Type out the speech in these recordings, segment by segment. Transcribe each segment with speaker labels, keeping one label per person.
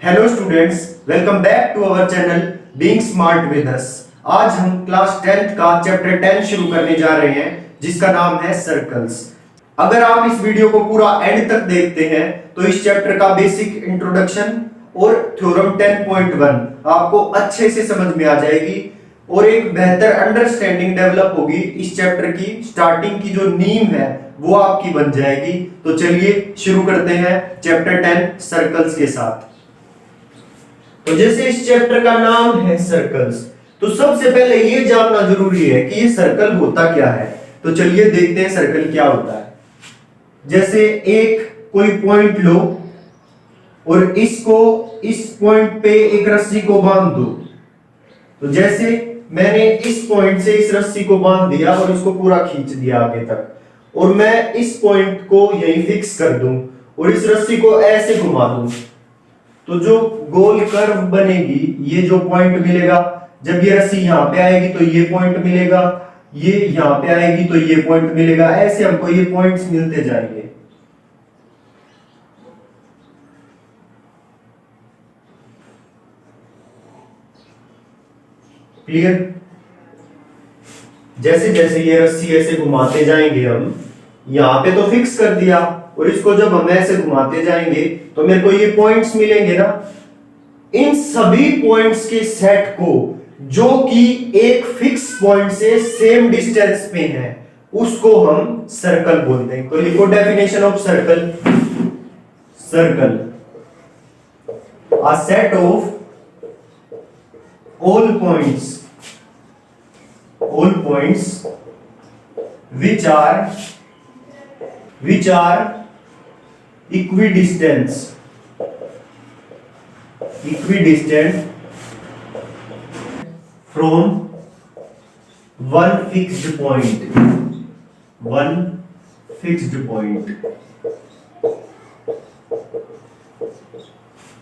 Speaker 1: Hello students, welcome back to our channel being smart with us. आज हम class 10th का chapter 10 शुरू करने जा रहे हैं जिसका नाम है सर्कल्स। अगर आप इस वीडियो को पूरा एंड तक देखते हैं तो इस चैप्टर का बेसिक इंट्रोडक्शन और थ्योरम 10.1 आपको अच्छे से समझ में आ जाएगी और एक बेहतर अंडरस्टैंडिंग डेवलप होगी। इस चैप्टर की स्टार्टिंग की जो नींव है वो आपकी बन जाएगी। तो चलिए शुरू करते हैं चैप्टर 10 सर्कल्स के साथ। तो जैसे इस चैप्टर का नाम है सर्कल्स, तो सबसे पहले ये जानना जरूरी है कि ये सर्कल होता क्या है। तो चलिए देखते हैं सर्कल क्या होता है। जैसे एक कोई पॉइंट लो और इसको इस पॉइंट पे एक रस्सी को बांध दो। तो जैसे मैंने इस पॉइंट से इस रस्सी को बांध दिया और इसको पूरा खींच दिया आगे तक, और मैं इस पॉइंट को यहीं फिक्स कर दूं और इस रस्सी को ऐसे घुमा दूं, तो जो गोल कर्व बनेगी, ये जो पॉइंट मिलेगा, जब ये रस्सी यहां पे आएगी तो ये पॉइंट मिलेगा, ये यहां पे आएगी तो ये पॉइंट मिलेगा। ऐसे हमको ये पॉइंट्स मिलते जाएंगे। क्लियर? जैसे जैसे ये रस्सी ऐसे घुमाते जाएंगे, हम यहां पे तो फिक्स कर दिया और इसको जब हम ऐसे घुमाते जाएंगे तो मेरे को ये पॉइंट्स मिलेंगे ना। इन सभी पॉइंट्स के सेट को, जो कि एक फिक्स पॉइंट से सेम डिस्टेंस पे है, उसको हम सर्कल बोलते हैं। तो लिखो definition of circle. Circle, a set of all points which are equidistant from one fixed point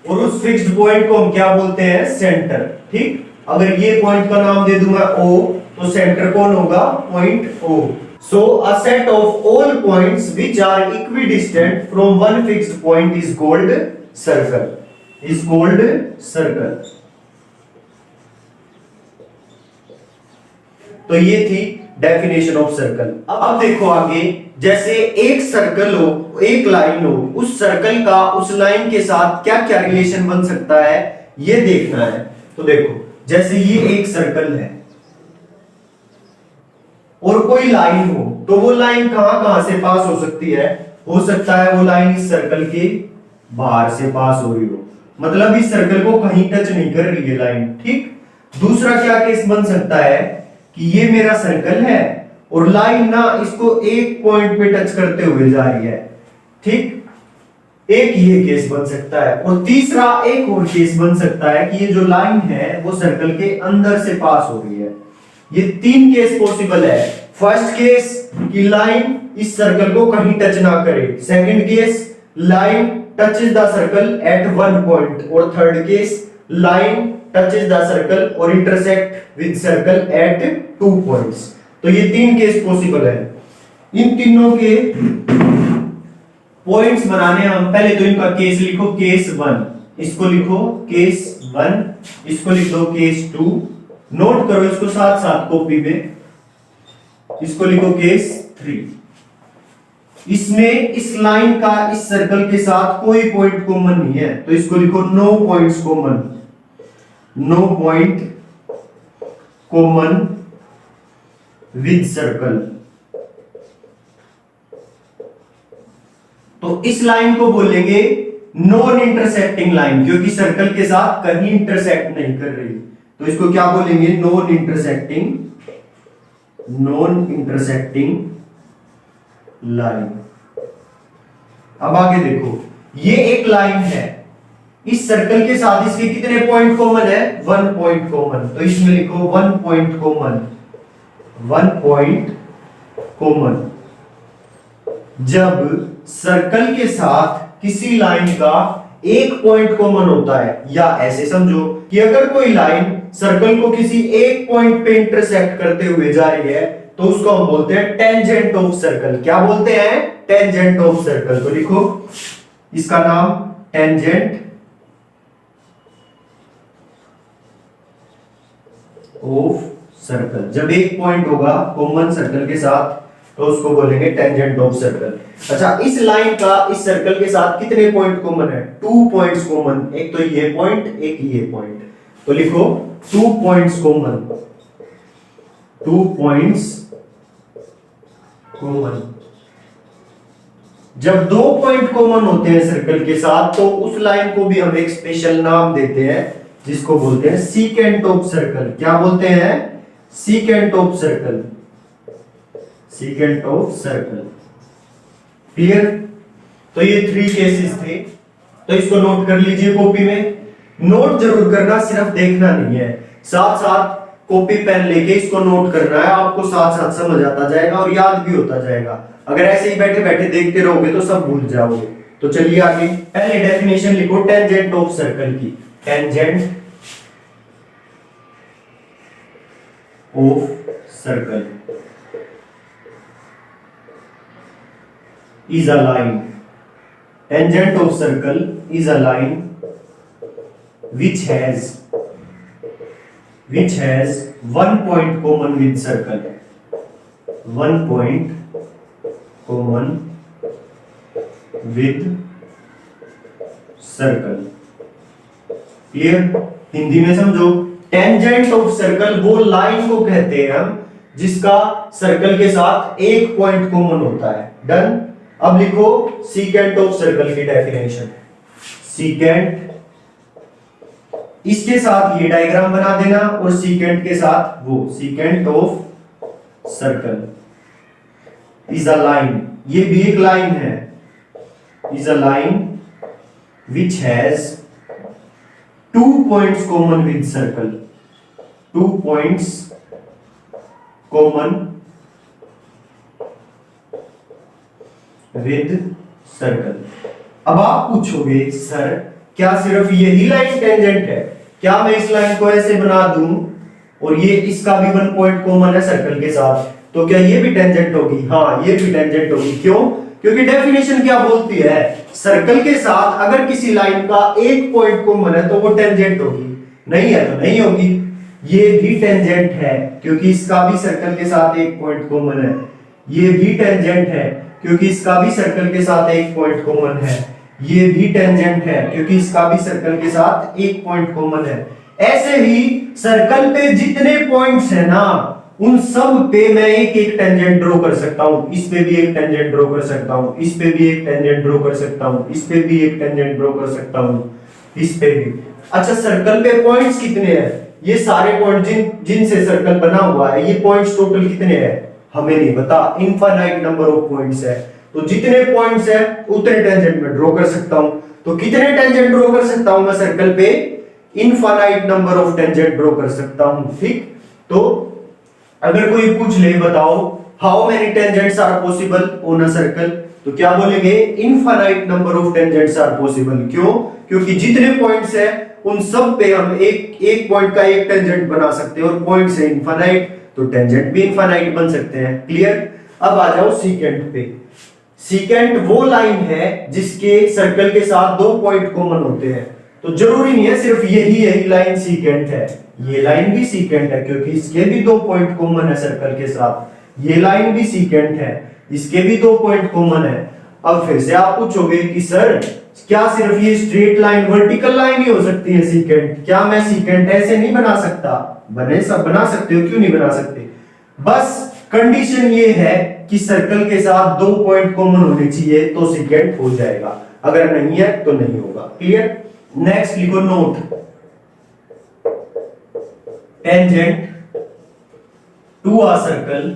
Speaker 1: और उस फिक्स्ड पॉइंट को हम क्या बोलते हैं? सेंटर। ठीक, अगर ये पॉइंट का नाम दे दूं मैं O, तो सेंटर कौन होगा? Point O। So a set of all points which are equidistant from one fixed point is called circle. तो ये थी डेफिनेशन ऑफ सर्कल। अब देखो आगे, जैसे एक सर्कल हो, एक लाइन हो, उस सर्कल का उस लाइन के साथ क्या क्या रिलेशन बन सकता है ये देखना है। तो देखो, जैसे ये एक सर्कल है और कोई लाइन हो, तो वो लाइन कहां कहां से पास हो सकती है? हो सकता है वो लाइन इस सर्कल के बाहर से पास हो रही हो, मतलब इस सर्कल को कहीं टच नहीं कर रही है लाइन। ठीक, दूसरा क्या केस बन सकता है कि ये मेरा सर्कल है और लाइन ना इसको एक पॉइंट पे टच करते हुए जा रही है। ठीक, एक ये केस बन सकता है। और तीसरा एक और केस बन सकता है कि ये जो लाइन है वो सर्कल के अंदर से पास हो रही है। ये तीन केस पॉसिबल है। फर्स्ट केस कि लाइन इस सर्कल को कहीं टच ना करे, second case line touches the circle at one point, और third case line touches the circle और intersect with circle at two points. तो ये तीन केस पॉसिबल है। इन तीनों के पॉइंट्स बनाने हम पहले तो इनका केस लिखो, केस 1, इसको लिखो केस 1, इसको लिख दो केस 2, नोट करो इसको साथ साथ कॉपी पे, इसको लिखो केस 3। इसमें इस लाइन का इस सर्कल के साथ कोई पॉइंट कॉमन नहीं है, तो इसको लिखो no points common, no point common with circle. तो इस लाइन को बोलेंगे नॉन इंटरसेक्टिंग लाइन, क्योंकि सर्कल के साथ कहीं इंटरसेक्ट नहीं कर रही, तो इसको क्या बोलेंगे? Non intersecting line. अब आगे देखो, ये एक लाइन है, इस सर्कल के साथ इसके कितने पॉइंट कॉमन है? 1 पॉइंट कॉमन, तो इसमें लिखो 1 पॉइंट कॉमन। जब सर्कल के साथ किसी लाइन का एक पॉइंट कॉमन होता है, या ऐसे समझो कि अगर कोई लाइन सर्कल को किसी एक पॉइंट पे इंटरसेक्ट करते हुए जा रही है, तो उसको हम बोलते हैं टेंजेंट ऑफ सर्कल। क्या बोलते हैं? Tangent of circle. तो लिखो इसका नाम टेंजेंट ऑफ सर्कल। जब एक पॉइंट होगा कॉमन सर्कल के साथ तो उसको बोलेंगे टेंजेंट ऑफ सर्कल। अच्छा, इस लाइन का इस सर्कल के साथ कितने पॉइंट कॉमन है? 2 पॉइंट्स कॉमन, एक तो ये पॉइंट, एक ये पॉइंट। तो लिखो 2 पॉइंट्स कॉमन, 2 पॉइंट्स कॉमन। जब 2 पॉइंट कॉमन होते हैं सर्कल के साथ तो उस लाइन को भी हम एक स्पेशल नाम देते हैं जिसको बोलते हैं सीकेंट ऑफ सर्कल। क्या बोलते हैं? Secant of circle, secant of circle. Clear? तो ये 3 केसेस थे, तो इसको नोट कर लीजिए कॉपी में। नोट जरूर करना, सिर्फ देखना नहीं है, साथ साथ कॉपी पेन लेके इसको नोट करना है। आपको साथ साथ समझ आता जाएगा और याद भी होता जाएगा। अगर ऐसे ही बैठे बैठे देखते रहोगे तो सब भूल जाओगे। तो चलिए आगे, पहले डेफिनेशन लिखो टेंजेंट ऑफ सर्कल की। Tangent of circle is a line. Tangent of circle is a line which has one point common with circle. One point common with circle. Clear? Hindi में समझो, टेंजेंट ऑफ सर्कल वो line को कहते हैं हम जिसका circle के साथ एक पॉइंट कॉमन होता है। डन? अब लिखो सीकेंट ऑफ सर्कल की डेफिनेशन। सीकेंट, इसके साथ ये डायग्राम बना देना और सीकेंट के साथ वो। Secant of circle is a line, ये भी एक लाइन है, is a line which has 2 points common with circle. 2 points common with circle. अब आप पूछोगे सर क्या सिर्फ यही लाइन टेंजेंट है? क्या मैं इस लाइन को ऐसे बना दूं और ये इसका भी 1 पॉइंट कॉमन है सर्कल के साथ, तो क्या ये भी टेंजेंट होगी? हाँ, ये भी टेंजेंट होगी। क्यों? क्योंकि डेफिनेशन क्या बोलती है? सर्कल के साथ अगर किसी लाइन का एक पॉइंट कॉमन है तो वो टेंजेंट होगी, नहीं है तो नहीं होगी। ये भी टेंजेंट है क्योंकि इसका भी सर्कल के साथ एक पॉइंट कॉमन है। ये भी टेंजेंट है क्योंकि इसका भी सर्कल के साथ एक पॉइंट कॉमन है। ये भी टेंजेंट है क्योंकि इसका भी सर्कल के साथ एक पॉइंट कॉमन है। ऐसे ही सर्कल पे जितने पॉइंट्स है ना, उन सब पे मैं एक एक टेंजेंट ड्रॉ कर सकता हूं। इस पे भी एक टेंजेंट ड्रॉ कर सकता हूं, इस पे भी एक टेंजेंट ड्रॉ कर सकता हूं, इस पे भी एक टेंजेंट ड्रॉ कर सकता हूं, इस पे भी। अच्छा, सर्कल पे पॉइंट्स कितने हैं? ये सारे पॉइंट जिनसे सर्कल बना हुआ है, ये पॉइंट्स टोटल कितने हैं हमें नहीं पता। इनफाइनाइट नंबर ऑफ पॉइंट्स है, तो जितने पॉइंट्स है उतने टेंजेंट में ड्रॉ कर सकता हूं। तो कितने टेंजेंट ड्रॉ कर सकता हूं मैं सर्कल पे? Infinite number of tangent draw कर सकता हूं। ठीक, तो अगर कोई पूछ ले बताओ how many tangents are possible on a circle, तो क्या बोलेंगे? Infinite number of tangents are possible. क्यों? क्योंकि जितने पॉइंट्स है उन सब पे हम एक पॉइंट का एक टेंजेंट बना सकते हैं और पॉइंट से इनफाइनाइट, तो टेंजेंट भी इनफाइनाइट बन सकते हैं। क्लियर? अब आ जाओ सीकेंट पे। सीकेंट वो लाइन है जिसके सर्कल के साथ 2 पॉइंट कॉमन होते हैं। तो जरूरी नहीं है सिर्फ यही लाइन सीकेंट है, ये लाइन भी सीकेंट है क्योंकि इसके भी 2 पॉइंट कॉमन है सर्कल के साथ। ये लाइन भी सीकेंट है, इसके भी 2 पॉइंट कॉमन है। अब फिर से आप पूछोगे कि सर क्या सिर्फ ये स्ट्रेट लाइन वर्टिकल लाइन ही हो सकती है सीकेंट? क्या मैं सीकेंट ऐसे नहीं बना सकता? बना सकते हो, क्यों नहीं बना सकते? बस कंडीशन ये है कि सर्कल के साथ 2 पॉइंट कॉमन होने चाहिए तो सीकेंट हो जाएगा, अगर नहीं है तो नहीं होगा। क्लियर? नेक्स्ट लिखो note, tangent to a circle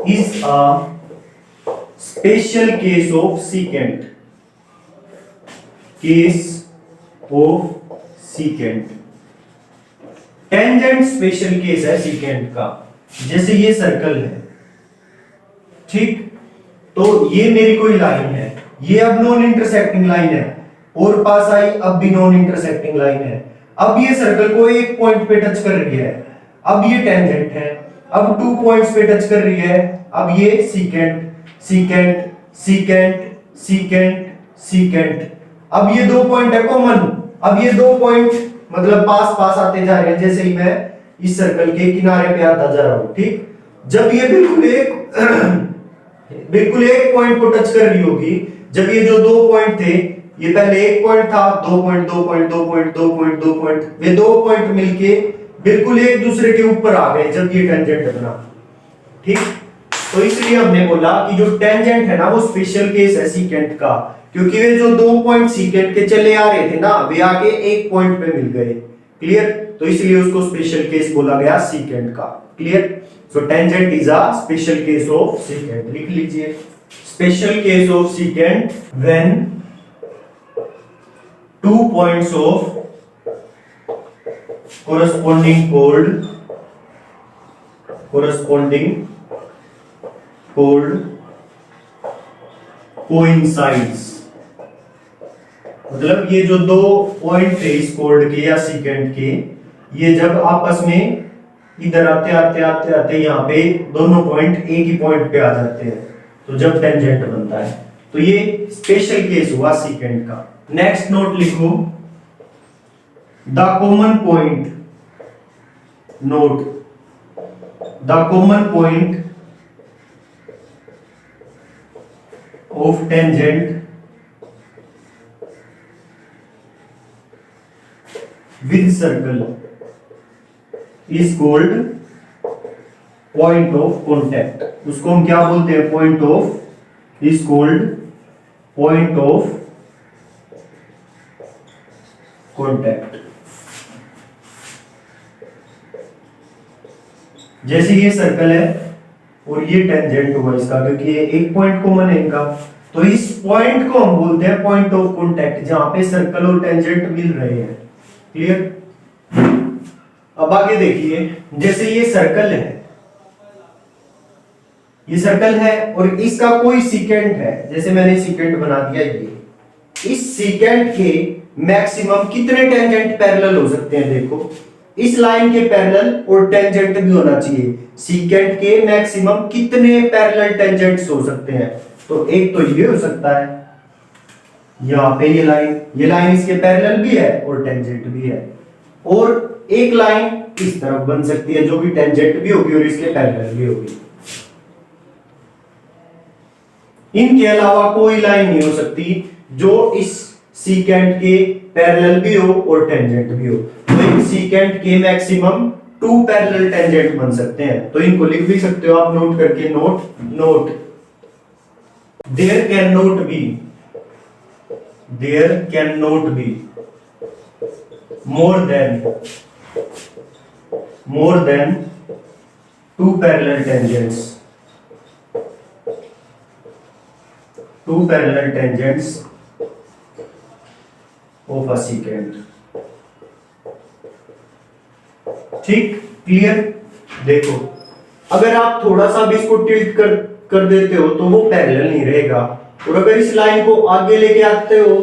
Speaker 1: is a special case of secant. Case of secant. Tangent special case है secant का। जैसे ये सर्कल है, ठीक, तो ये मेरी कोई लाइन है, ये अब नॉन इंटरसेक्टिंग लाइन है, और पास आई अब भी नॉन इंटरसेक्टिंग लाइन है। अब ये सर्कल को एक पॉइंट पे टच कर रही है, अब ये टेंजेंट है। अब 2 पॉइंट्स पे टच कर रही है, अब ये secant secant secant secant secant. अब ये 2 पॉइंट है कॉमन, अब ये 2 पॉइंट मतलब पास पास आते जा रहे हैं, जैसे ही मैं इस सर्कल के किनारे पे आता जा रहा हूं, ठीक। जब ये बिल्कुल एक पॉइंट को टच कर रही होगी, जब ये जो दो पॉइंट थे, ये पहले एक पॉइंट था, दो पॉइंट, दो पॉइंट, दो पॉइंट, दो पॉइंट, दो पॉइंट, ये दो पॉइंट मिलके बिल्कुल एक दूसरे के ऊपर आ गए जब ये टेंजेंट बना, ठीक। तो इसलिए हमने बोला कि जो टेंजेंट है ना वो स्पेशल केस है सीकेंट का, क्योंकि वे जो दो पॉइंट सीकेंट के चले आ रहे थे ना, वे आके एक पॉइंट पे मिल गए, क्लियर। तो इसलिए उसको स्पेशल केस बोला गया सीकेंट का, clear. So tangent is a special case of secant, लिख लीजिए। Special case of secant when two points of corresponding chord coincides, मतलब ये जो दो पॉइंट थे इस कोड के या सीकेंट के, ये जब आपस में इधर आते आते आते आते यहाँ पे दोनों पॉइंट एक ही पॉइंट पे आ जाते हैं, तो जब टेंजेंट बनता है, तो ये स्पेशल केस हुआ सीकेंट का। नेक्स्ट नोट लिखो, the common point, note the common point of tangent with circle is called point of contact। उसको हम क्या बोलते हैं? point of is called point of contact। जैसे ये सर्कल है और ये टेंजेंट हुआ इसका, क्योंकि ये एक पॉइंट कॉमन है इनका, तो इस पॉइंट को हम बोलते हैं पॉइंट ऑफ कांटेक्ट, जहां पे सर्कल और टेंजेंट मिल रहे हैं, क्लियर। अब आगे देखिए, जैसे ये सर्कल है और इसका कोई सीकेंट है, जैसे मैंने सीकेंट बना दिया ये, इस सीकेंट के मैक्सिमम कितने टेंजेंट पैरेलल हो सकते हैं? देखो, इस लाइन के पैरेलल और टेंजेंट भी होना चाहिए। सीकेंट के मैक्सिमम कितने पैरेलल टेंजेंट्स हो सकते हैं? तो एक तो ये हो सकता है, यहाँ पे ये लाइन इसके पैरेलल भी है और टेंजेंट भी है, और एक लाइन इस तरफ बन सकती है जो कि टेंजेंट भी होगी और इसके पैरेलल भी होगी। इनके अलावा कोई लाइन नहीं हो सकती जो इस सीकेंट के पैरेलल भी हो और टेंजेंट भी हो। तो इन सीकेंट के मैक्सिमम 2 पैरेलल टेंजेंट बन सकते हैं, तो इनको लिख भी सकते हो आप नोट करके, note there cannot be more than 2 parallel tangents of a secant, ठीक, क्लियर। देखो, अगर आप थोड़ा सा भी इसको टिल्ट कर देते हो तो वो पैरेलल नहीं रहेगा, और अगर इस लाइन को आगे लेके आते हो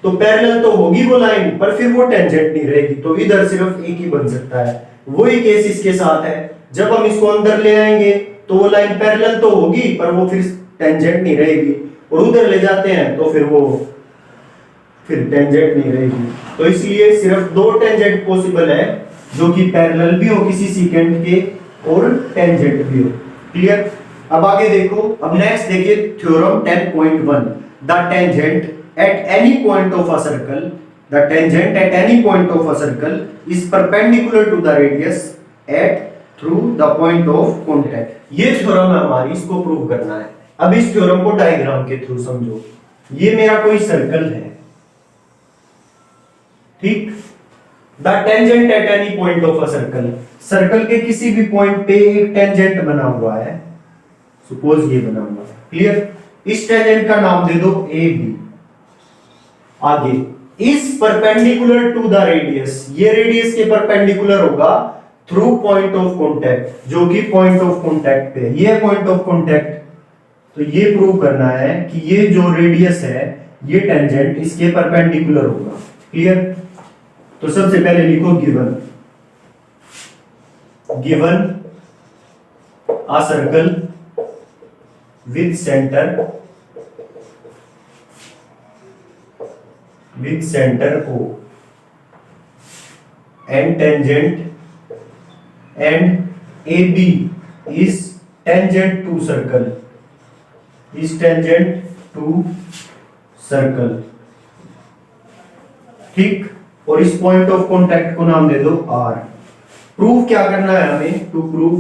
Speaker 1: तो पैरेलल तो होगी वो लाइन, पर फिर वो टेंजेंट नहीं रहेगी, तो इधर सिर्फ एक ही बन सकता है। वही केस इसके साथ है, जब हम इसको अंदर ले आएंगे तो वो लाइन पैरेलल तो होगी पर वो फिर टेंजेंट नहीं रहेगी, और उधर ले जाते हैं तो फिर टेंजेंट नहीं रहेगी। तो इसलिए सिर्फ 2 टेंजेंट पॉसिबल है, जो कि पैरेलल भी हो किसी सीकेंट के और टेंजेंट भी हो, क्लियर। अब आगे देखो, अब नेक्स्ट देखिए theorem 10.1, the tangent at any point of a circle is perpendicular to the radius at through the point of contact। ये थ्योरम है हमारी, इसको प्रूव करना है। अब इस थ्योरम को डायग्राम के थ्रू समझो। ये मेरा कोई सर्कल है, ठीक। The tangent at any point of a circle के किसी भी पॉइंट पे एक टेंजेंट बना हुआ है, सपोज ये बना हुआ है, क्लियर। इस टेंजेंट का नाम दे दो ए बी। आगे, इस परपेंडिकुलर टू द रेडियस, ये रेडियस के परपेंडिकुलर होगा थ्रू पॉइंट ऑफ कांटेक्ट, जो कि पॉइंट ऑफ कांटेक्ट पे, ये पॉइंट ऑफ कांटेक्ट। तो ये प्रूव करना है कि ये जो रेडियस है, ये टेंजेंट इसके परपेंडिकुलर होगा, क्लियर। तो सबसे पहले लिखो given a circle with center O, and tangent and AB is tangent to circle, is tangent to circle. ठीक, और इस पॉइंट ऑफ कांटेक्ट को नाम दे दो R। प्रूफ क्या करना है हमें? To prove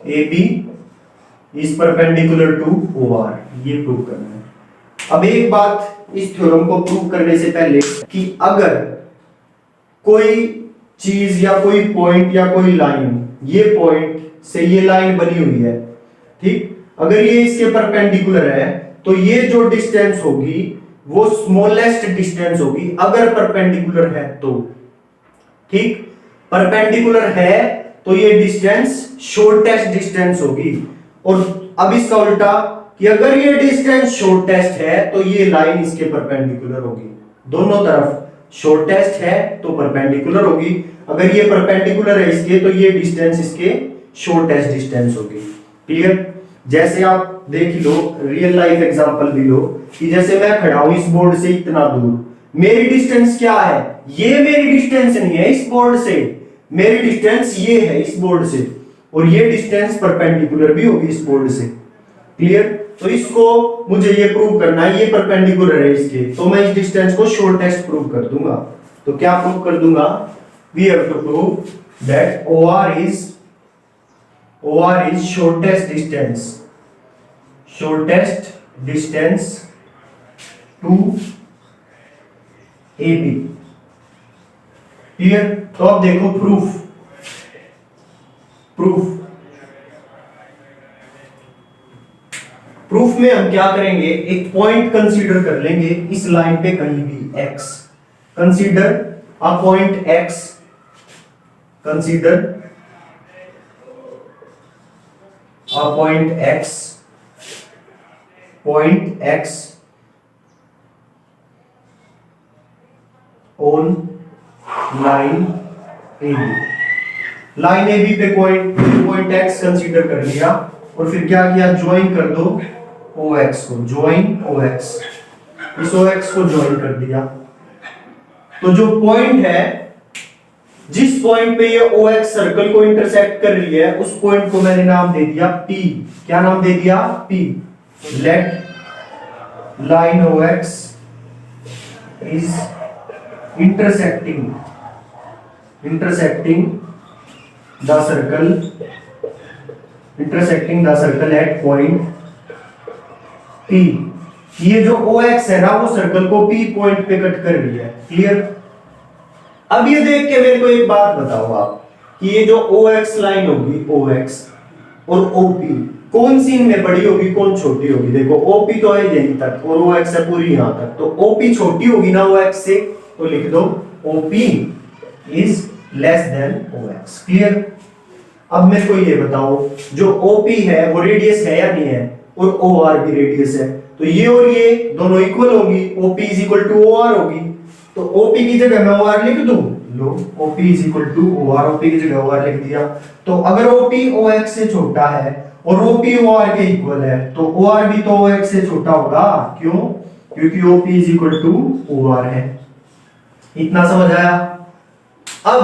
Speaker 1: AB is perpendicular to OR, ये प्रूव करना है। अब एक बात इस थ्योरम को प्रूव करने से पहले कि अगर कोई चीज या कोई पॉइंट या कोई लाइन, ये पॉइंट से ये लाइन बनी हुई है, ठीक, अगर ये इसके परपेंडिकुलर है तो ये जो डिस्टेंस होगी वो स्मॉलेस्ट डिस्टेंस होगी अगर परपेंडिकुलर है तो। ठीक, परपेंडिकुलर है तो ये डिस्टेंस शॉर्टेस्ट डिस्टेंस होगी। और अब इसका उल्टा कि अगर ये डिस्टेंस शॉर्टेस्ट है तो ये लाइन इसके परपेंडिकुलर होगी। दोनों तरफ शॉर्टेस्ट है तो परपेंडिकुलर होगी, अगर ये परपेंडिकुलर है इसके तो ये डिस्टेंस इसके शॉर्टेस्ट डिस्टेंस होगी। क्लियर? जैसे आप देख लो, रियल लाइफ एग्जांपल भी लो कि जैसे मैं खड़ा हूं इस बोर्ड से इतना दूर, मेरी डिस्टेंस क्या है? ये मेरी डिस्टेंस नहीं है इस बोर्ड से, मेरी डिस्टेंस ये है इस बोर्ड से, और ये डिस्टेंस परपेंडिकुलर भी होगी इस बोर्ड से। क्लियर? तो इसको मुझे ये प्रूव करना है, ये परपेंडिकुलर है इसके, तो मैं इस डिस्टेंस को शॉर्टेस्ट प्रूव कर दूंगा। तो क्या प्रूव कर दूंगा? We have to prove that OR is shortest distance to AB। Clear? तो अब देखो प्रूफ में हम क्या करेंगे, एक पॉइंट कंसीडर कर लेंगे इस लाइन पे कहीं भी x, consider a point x, consider a point x on line AB। Line AB पे पॉइंट x कंसीडर कर लिया और फिर क्या किया, ज्वाइन कर दो OX को, ज्वाइन OX, इस OX को ज्वाइन कर दिया। तो जो पॉइंट है, जिस पॉइंट पे ये OX सर्कल को इंटरसेक्ट कर रही है, उस पॉइंट को मैंने नाम दे दिया P। क्या नाम दे दिया? P। Let line OX is intersecting the circle at point P। ये जो OX है ना, वो सर्कल को P पॉइंट पे कट कर रही है। क्लियर? अब ये देख के मेरे को एक बात बताओ आप कि ये जो OX लाइन होगी, OX और OP, कौन सी इनमें बड़ी होगी, कौन छोटी होगी? देखो OP तो है यहीं तक और OX है पूरी यहां तक, तो OP छोटी होगी ना OX से, तो लिख दो OP is less than OX। Clear? अब मेरे को ये बताओ, जो OP है वो रेडियस है या नहीं है, और OR भी रेडियस है, तो ये और ये दोनों इक्वल होगी, OP is equal to OR होगी। तो OP की जगह मैं OR लिख दूं, लो OP is equal to OR, OP की जगह OR लिख दिया। तो अगर OP OX से छोटा है और OP OR के इक्वल है, तो OR भी तो OX से छोटा होगा। क्यों? क्योंकि OP is equal to OR है। इतना समझ आया? अब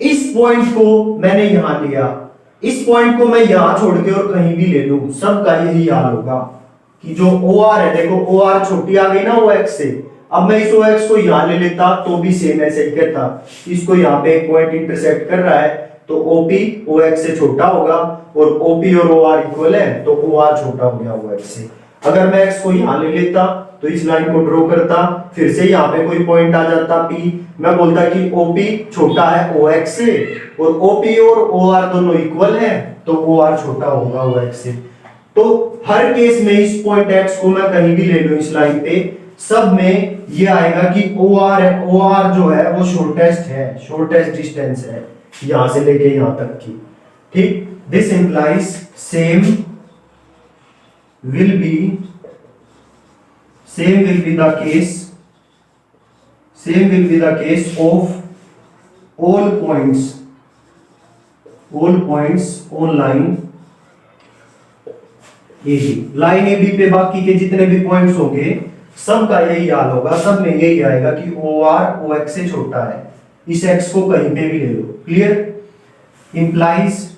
Speaker 1: इस पॉइंट को मैंने यहां लिया, इस पॉइंट को मैं यहां छोड़ के और कहीं भी ले लूं, सबका यही हाल होगा कि जो OR है, देखो OR छोटी आ गई ना OX से, अब मैं इस OX को यहां ले लेता तो भी सेम ऐसे ही कहता, इसको यहां पे एक पॉइंट इंटरसेक्ट कर रहा है, तो OP OX से छोटा होगा और OP और OR इक्वल है, तो OR छोटा हो गया OX से। अगर मैं X को यहां ले लेता तो इस लाइन को ड्रॉ करता, फिर से यहाँ पे कोई पॉइंट आ जाता P, मैं बोलता कि OP छोटा है OX से और OP और OR दोनों इक्वल है, तो OR छोटा होगा OX से। तो हर केस में इस पॉइंट X को मैं कहीं भी ले लूं इस लाइन पे, सब में ये आएगा कि OR जो है वो शॉर्टेस्ट डिस्टेंस है यहां से लेके यहां तक की। ठीक, this implies same will be the case of all points on line AB। Line AB पे बाकी के जितने भी पॉइंट्स होंगे सबका यही हाल होगा, सब में यही आएगा कि OR OX से छोटा है। इस x को कहीं पे भी ले लो, क्लियर। इंप्लाइज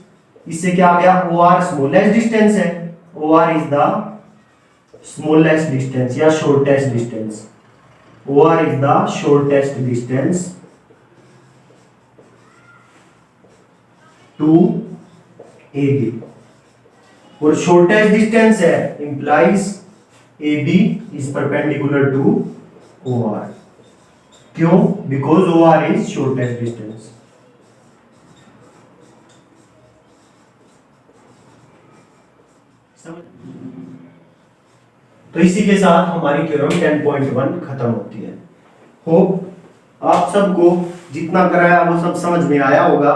Speaker 1: इससे क्या आ गया, ओ आर स्मॉलेस्ट डिस्टेंस है, O R is the smallest distance या shortest distance, O R is the shortest distance to A B, और शॉर्टेस्ट डिस्टेंस है implies A B is perpendicular to O R. क्यों? Because O R is shortest distance. तो इसी के साथ हमारी theorem 10.1 खत्म होती है। होप आप सबको जितना कराया वो सब समझ में आया होगा।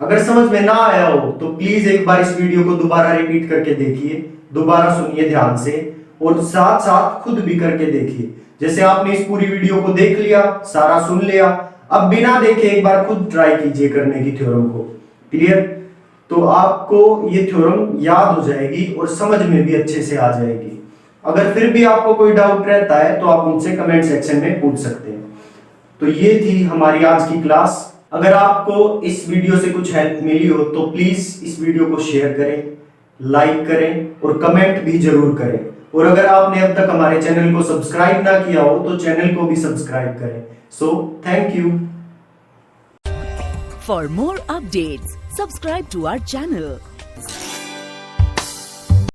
Speaker 1: अगर समझ में ना आया हो तो प्लीज एक बार इस वीडियो को दोबारा रिपीट करके देखिए, दोबारा सुनिए ध्यान से, और साथ साथ खुद भी करके देखिए। जैसे आपने इस पूरी वीडियो को देख लिया, सारा सुन लिया, अब बिना देखे एक बार खुद ट्राई कीजिए करने की थ्योरम को, क्लियर। तो आपको ये थ्योरम याद हो जाएगी और समझ में भी अच्छे से आ जाएगी। अगर फिर भी आपको कोई डाउट रहता है तो आप मुझसे कमेंट सेक्शन में पूछ सकते हैं। तो ये थी हमारी आज की क्लास। अगर आपको इस वीडियो से कुछ हेल्प मिली हो तो प्लीज इस वीडियो को शेयर करें, लाइक करें और कमेंट भी जरूर करें। और अगर आपने अब तक हमारे चैनल को सब्सक्राइब ना किया हो तो चैनल को भी सब्सक्राइब करें। So thank you.
Speaker 2: For more updates, subscribe to our channel.